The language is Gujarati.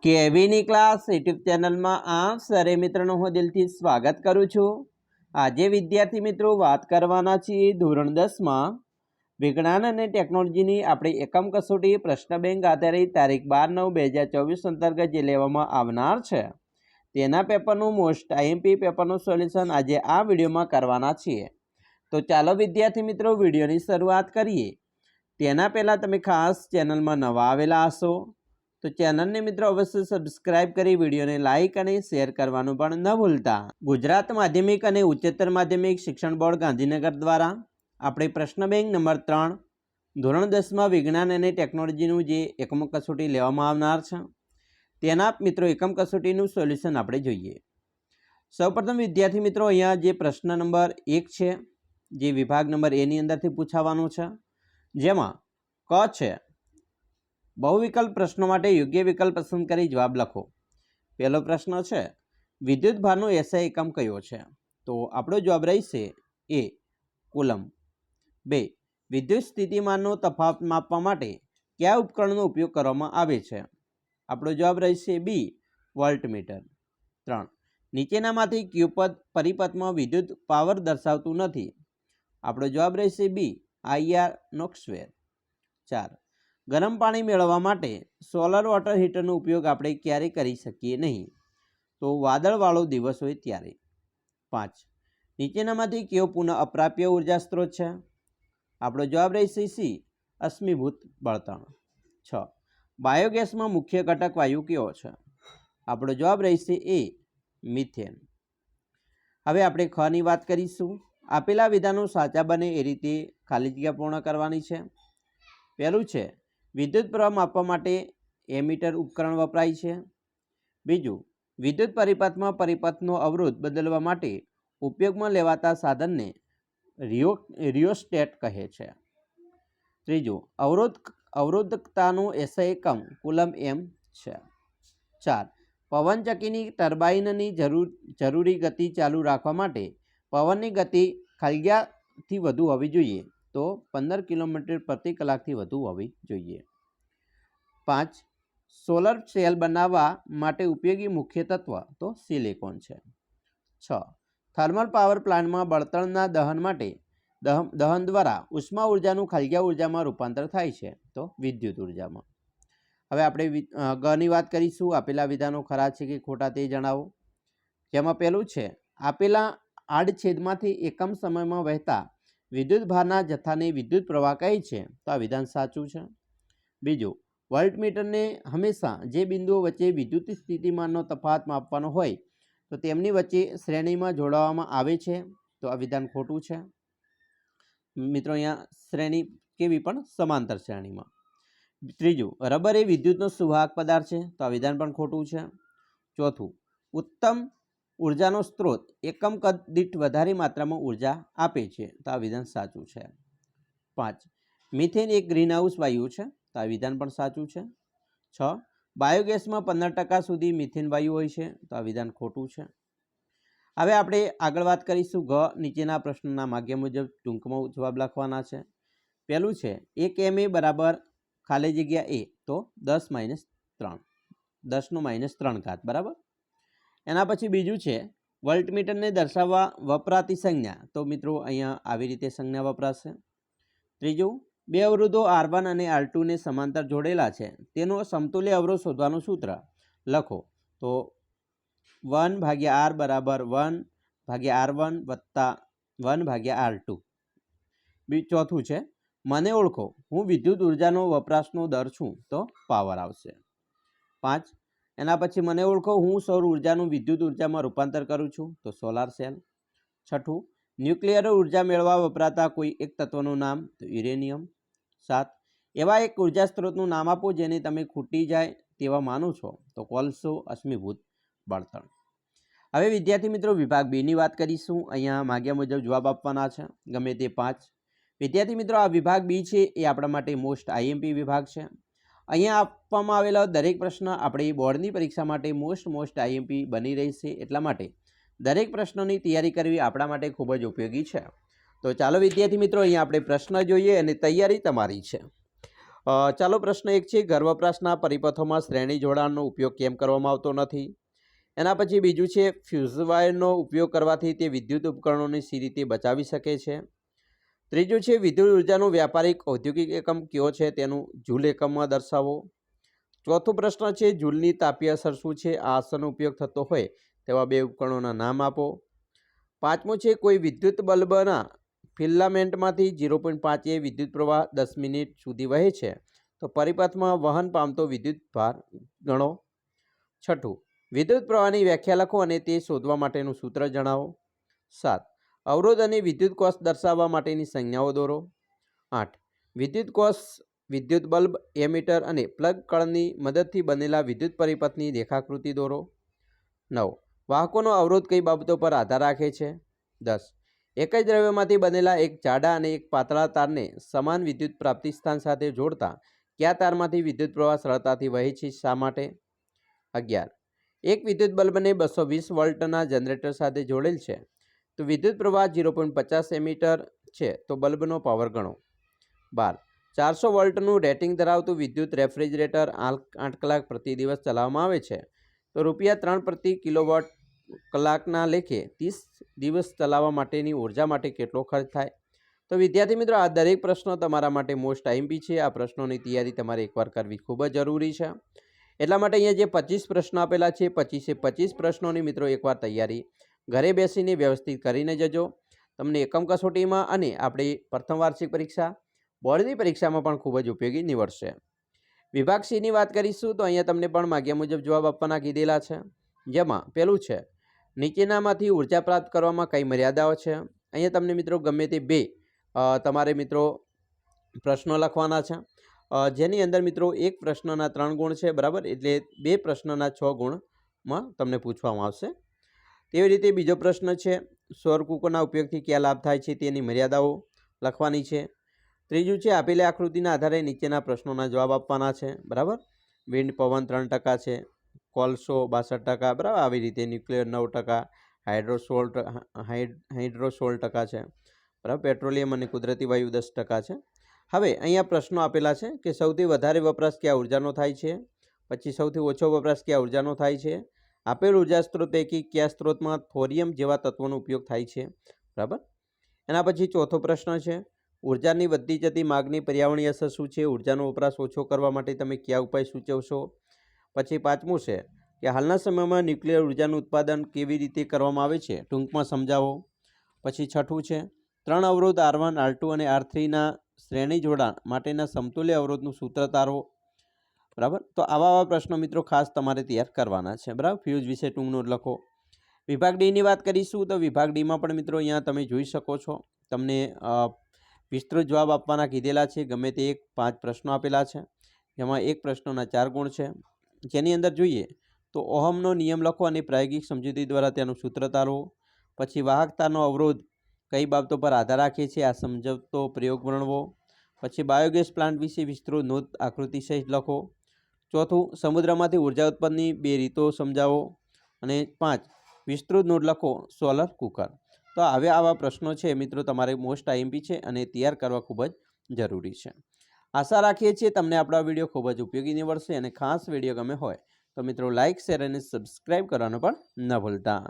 કેવીની ક્લાસ યુટ્યુબ ચેનલમાં આપ સરે મિત્રોનું હું દિલથી સ્વાગત કરું છું। આજે વિદ્યાર્થી મિત્રો વાત કરવાના છીએ ધોરણ 10માં વિજ્ઞાન અને ટેકનોલોજીની આપણી એકમ કસોટી પ્રશ્ન બેંક આધારિત તારીખ 12/9/2024 અંતર્ગત જે લેવામાં આવનાર છે તેના પેપરનું મોસ્ટ આઈએમપી પેપરનું સોલ્યુશન આજે આ વિડીયોમાં કરવાના છીએ। તો ચાલો વિદ્યાર્થી મિત્રો વિડીયોની શરૂઆત કરીએ। તેના પહેલાં તમે ખાસ ચેનલમાં નવા આવેલા હશો તો ચેનલને મિત્રો અવશ્ય સબસ્ક્રાઇબ કરી વિડીયોને લાઇક અને શેર કરવાનું પણ ન ભૂલતા। ગુજરાત માધ્યમિક અને ઉચ્ચતર માધ્યમિક શિક્ષણ બોર્ડ ગાંધીનગર દ્વારા આપણે પ્રશ્ન બેંક નંબર 3 ધોરણ 10માં વિજ્ઞાન અને ટેકનોલોજીનું જે એકમ કસોટી લેવામાં આવનાર છે તેના મિત્રો એકમ કસોટીનું સોલ્યુશન આપણે જોઈએ। સૌપ્રથમ વિદ્યાર્થી મિત્રો અહીંયા જે પ્રશ્ન નંબર 1 છે જે વિભાગ નંબર એ ની અંદરથી પૂછાવાનો છે જેમાં ક છે बहुविकल्प प्रश्नों माटे योग्य विकल्प पसंद करी जवाब लखो। पहलो प्रश्न है विद्युत भारनो एसआई एकम कयो छे तो आपणो जवाब रहीशे ए कूलम। बे विद्युत स्थितिमाननो तफावत मापवा माटे क्या उपकरणनो उपयोग करवामां आवे छे आपणो जवाब रहीशे बी वोल्टमीटर। 3 नीचेनामांथी क्यू पद परिपथमां विद्युत पावर दर्शावतुं नथी आपणो जवाब रहीशे बी IR नो स्क्वेर। 4 गरम पानी मेळववा माटे सोलर वॉटर हीटरनो उपयोग आपणे क्यारे करी शकीए नहीं तो वादळवाळो दिवस होय त्यारे। 5 नीचेनामांथी केवो पुनः अप्राप्य ऊर्जा स्त्रोत छे आपणो जवाब रहेशे सी अश्मीभूत बळतण। 6 बायोगेसमां मुख्य घटक वायु केवो छे आपणो जवाब रहेशे ए मीथेन। हवे आपणे ख नी वात करीशुं। आपेला विधानो साचा बने ए रीते खाली जग्या पूर्ण करवानी छे। पहेलुं छे विद्युत प्रवाह मापवा माटे एमीटर उपकरण वपराय छे। बीजू विद्युत परिपथ में परिपथनो अवरोध बदलवा माटे उपयोगमां लेवाता साधन ने रियोस्टेट कहे छे। त्रीजू अवरोधकतानो एसआई एकम कूलम एम छे। 4 पवनचक्कीनी टर्बाइननी जरूरी गति चालू राखवा माटे पवननी गति खालियाथी वधु होवी जोईए तो 15 किलोमीटर प्रति कलाक थी वधु होवी जोईए। 5 सोलर सेल बनावा माटे उपयोगी मुख्य तत्व तो सिलिकॉन है। 6 थर्मल पावर प्लांट में बळतणना दहन माटे दहन द्वारा उष्मा ऊर्जानु खालिया ऊर्जा में रूपांतर थाय छे तो विद्युत ऊर्जा में। हवे आपणे ग नी वात करीशुं। आपेला विधानो खरा छे कि खोटा ते जणावो। जेमां पहेलुं छे आपेला आडछेदमांथी एकम समयमां वहेता विद्युत भारना जथ्थाने विद्युत प्रवाह कहे छे तो आ विधान साचुं छे। बीजू वोल्टमीटर ने हमेशा जे बिंदुओ वच्चे विद्युत स्थितिमाननो तफावत मापवानो होय तो तेमनी वच्चे श्रेणीमां जोड़वामां आवे छे तो आ विधान खोटुं छे। मित्रों अहींया श्रेणी केवी पण समांतर श्रेणीमां। त्रीजू रबर ए विद्युतनो सुवाहक पदार्थ छे तो आ विधान पण खोटुं छे। चौथुं उत्तम ऊर्जानो स्त्रोत एकम कद दीठ वधारे मात्रामां ऊर्जा आपे छे तो आ विधान साचुं छे। 5 मीथेन एक ग्रीन हाउस वायु छे तो आ विधान पण साचुं छे। 6 बायोगेस में 15% सुधी मीथेन वायु होय छे तो आ विधान खोटुं छे। हवे आपणे आगळ वात करीशुं घ नीचेना प्रश्नना माग्य मुजब टूंकमां जवाब लखवाना छे। पहेलुं छे 1 MA बराबर खाली जग्या ए तो 10 - 3 10 નો -3 घात बराबर। एना पछी बीजू है वोल्टमीटर ने दर्शाववा वपराती संज्ञा तो मित्रों अहींया आवी रीते संज्ञा वपराशे। त्रीजू बे अवरोधों R1 और R2 ने समांतर जोड़ेला है तेनो समतुल्य अवरोध शोधवानुं सूत्र लखो तो 1/R बराबर 1/R1 वत्ता 1/R2। चौथुं है मने ओळखो हूँ विद्युत ऊर्जानो वपराशनो दर छूं तो पावर आवशे। 5 एना पछी मने ओळखो हूँ सौर ऊर्जानु विद्युत ऊर्जा में रूपांतर करूँ छूं तो सोलार सेल। 6 न्यूक्लियर ऊर्जा मेळवा वपराता कोई एक तत्वनुं नाम तो युरेनियम। 7 एवा एक ऊर्जा स्त्रोतनुं नाम आपो जेने तमे खूटी जाय तेवा मानो छो तो कोळसो अश्मीभूत बळतण। हवे विद्यार्थी मित्रों विभाग बी नी वात करीशुं। अहींया माग्या मुजब जवाब आपवाना छे गमे ते 5। विद्यार्थी मित्रों आ विभाग बी छे ए आपणा माटे मोस्ट आईएमपी विभाग छे। अहींया आपवामां आवेला दरेक प्रश्न आपणी बोर्डनी परीक्षा माटे मोस्ट आईएमपी बनी रहेशे एटला माटे दरेक प्रश्नोनी तैयारी करवी आपणा माटे खूब ज उपयोगी छे। तो चालो विद्यार्थी मित्रों अहींया आपणे प्रश्न जोईए अने तैयारी तमारी छे। ચાલો પ્રશ્ન 1 છે, ઘર વપરાશના પરિપથોમાં શ્રેણી જોડાણનો ઉપયોગ કેમ કરવામાં આવતો નથી? એના પછી બીજું છે, ફ્યુઝ વાયરનો ઉપયોગ કરવાથી તે વિદ્યુત ઉપકરણોને સી રીતે બચાવી શકે છે? ત્રીજું છે, વિદ્યુત ઉર્જાનો વ્યાપારિક ઔદ્યોગિક એકમ કયો છે તેનું જૂલ એકમમાં દર્શાવો? ચોથો પ્રશ્ન છે, જૂલની તાપીય અસર શું છે? આ અસરનો ઉપયોગ થતો હોય તેવા બે ઉપકરણોના નામ આપો. પાંચમો છે, કોઈ વિદ્યુત બલ્બના ફિલામેન્ટમાંથી 0.5 એ વિદ્યુત પ્રવાહ 10 મિનિટ સુધી વહે છે તો પરિપથમાં વહન પામતો વિદ્યુત ભાર ગણો. છઠ્ઠું, વિદ્યુત પ્રવાહની વ્યાખ્યા લખો અને તે શોધવા માટેનું સૂત્ર જણાવો. 7, અવરોધ અને વિદ્યુત કોષ દર્શાવવા માટેની સંજ્ઞાઓ દોરો. 8, વિદ્યુત કોષ વિદ્યુત બલ્બ, એમીટર અને પ્લગ કળની મદદથી બનેલા વિદ્યુત પરિપથની રેખાકૃતિ દોરો. 9, વાહકોનો અવરોધ કઈ બાબતો પર આધાર રાખે છે? 10, એક જ દ્રવ્યમાંથી બનેલા એક જાડા અને એક પાતળા તારને સમાન વિદ્યુત પ્રાપ્તિ સ્થાન સાથે જોડતા કયા તારમાંથી વિદ્યુત પ્રવાહ સરળતાથી વહે છે, શા માટે? 11, એક વિદ્યુત બલ્બને 220 વોલ્ટના જનરેટર સાથે જોડેલ છે તો વિદ્યુત પ્રવાહ 0.50 એમીટર છે તો બલ્બનો પાવર ગણો. 12, 400 વોલ્ટનું રેટિંગ ધરાવતું વિદ્યુત રેફ્રિજરેટર 8 કલાક પ્રતિ દિવસ ચલાવવામાં આવે છે તો ₹3 પ્રતિ કિલોવોટ કલાકના લેખે 30 દિવસ ચલાવવા માટેની ઉર્જા માટે કેટલો ખર્ચ થાય? તો વિદ્યાર્થી મિત્રો, આ દરેક પ્રશ્નો તમારા માટે મોસ્ટ આઈએમપી છે. આ પ્રશ્નોની તૈયારી તમારે એકવાર કરવી ખૂબ જ જરૂરી છે. એટલા માટે અહીંયા જે 25 પ્રશ્નો આપેલા છે, 25 પ્રશ્નોની મિત્રો એકવાર તૈયારી ઘરે બેસીને વ્યવસ્થિત કરીને જજો. તમને એકમ કસોટીમાં અને આપણી પ્રથમ વાર્ષિક પરીક્ષા બોર્ડની પરીક્ષામાં પણ ખૂબ જ ઉપયોગી નીવડશે. વિભાગ સીની વાત કરીશું તો અહીંયા તમને પણ માગ્યા મુજબ જવાબ આપવાના કીધેલા છે. જેમાં પહેલું છે, નીચેનામાંથી ઉર્જા પ્રાપ્ત કરવામાં કઈ મર્યાદાઓ છે? અહીંયા તમને મિત્રો ગમે તે બે તમારે મિત્રો પ્રશ્નો લખવાના છે, જેની અંદર મિત્રો એક પ્રશ્નના 3 ગુણ છે, બરાબર, એટલે બે પ્રશ્નના 6 ગુણમાં તમને પૂછવામાં આવશે. તેવી રીતે બીજો પ્રશ્ન છે, સૌર કુકરના ઉપયોગથી કયા લાભ થાય છે તેની મર્યાદાઓ લખવાની છે. ત્રીજું છે, આપેલી આકૃતિના આધારે નીચેના પ્રશ્નોના જવાબ આપવાના છે, બરાબર. વિન્ડ પવન 3% છે, કોલસો 62%, બરાબર, આવી રીતે ન્યુક્લિયર 9%, હાઇડ્રો 16% છે, બરાબર, પેટ્રોલિયમ અને કુદરતી વાયુ 10% છે. હવે અહીંયા પ્રશ્નો આપેલા છે કે સૌથી વધારે વપરાશ કયા ઉર્જાનો થાય છે, પછી સૌથી ઓછો વપરાશ કયા ઉર્જાનો થાય છે, આપેલ ઉર્જા સ્ત્રોત પૈકી કયા સ્ત્રોતમાં થોરિયમ જેવા તત્વોનો ઉપયોગ થાય છે, બરાબર. એના પછી ચોથો પ્રશ્ન છે, ઉર્જાની વધતી જતી માગની પર્યાવરણીય અસર શું છે? ઉર્જાનો વપરાશ ઓછો કરવા માટે તમે કયા ઉપાય સૂચવશો? પછી પાંચમું છે કે હાલના સમયમાં ન્યુક્લિયર ઉર્જાનું ઉત્પાદન કેવી રીતે કરવામાં આવે છે, ટૂંકમાં સમજાવો. પછી છઠ્ઠું છે, 3 અવરોધ R1, R2 અને R3ના શ્રેણી જોડાણ માટેના સમતુલ્ય અવરોધનું સૂત્ર તારો, બરાબર. તો આવા પ્રશ્નો મિત્રો ખાસ તમારે તૈયાર કરવાના છે, બરાબર. ફ્યુઝ વિશે ટૂંક નોંધ લખો. વિભાગ ડીની વાત કરીશું તો વિભાગ ડીમાં પણ મિત્રો અહીંયા તમે જોઈ શકો છો, તમને વિસ્તૃત જવાબ આપવાના કીધેલા છે. ગમે તે 5 પ્રશ્નો આપેલા છે, જેમાં એક પ્રશ્નોના 4 ગુણ છે. જેની અંદર જોઈએ તો ઓહમનો નિયમ લખો અને પ્રાયોગિક સમજૂતી દ્વારા તેનું સૂત્ર તારવો. પછી વાહકતાનો અવરોધ કઈ બાબતો પર આધાર રાખે છે, આ સમજવતો પ્રયોગ વર્ણવો. પછી બાયોગેસ પ્લાન્ટ વિશે વિસ્તૃત નોંધ આકૃતિ સહિત લખો. ચોથું, સમુદ્રમાંથી ઉર્જા ઉત્પન્નની 2 રીતો સમજાવો. અને 5, વિસ્તૃત નોંધ લખો સોલર કુકર. તો હવે આવા પ્રશ્નો છે મિત્રો તમારે મોસ્ટ આઈએમપી છે અને તૈયાર કરવા ખૂબ જ જરૂરી છે. આશા રાખીએ છીએ તમને આપણો વિડીયો ખૂબ જ ઉપયોગી નીવડશે અને ખાસ વિડીયો ગમે હોય તો મિત્રો લાઇક, શેર અને સબસ્ક્રાઈબ કરવાનું પણ ન ભૂલતા.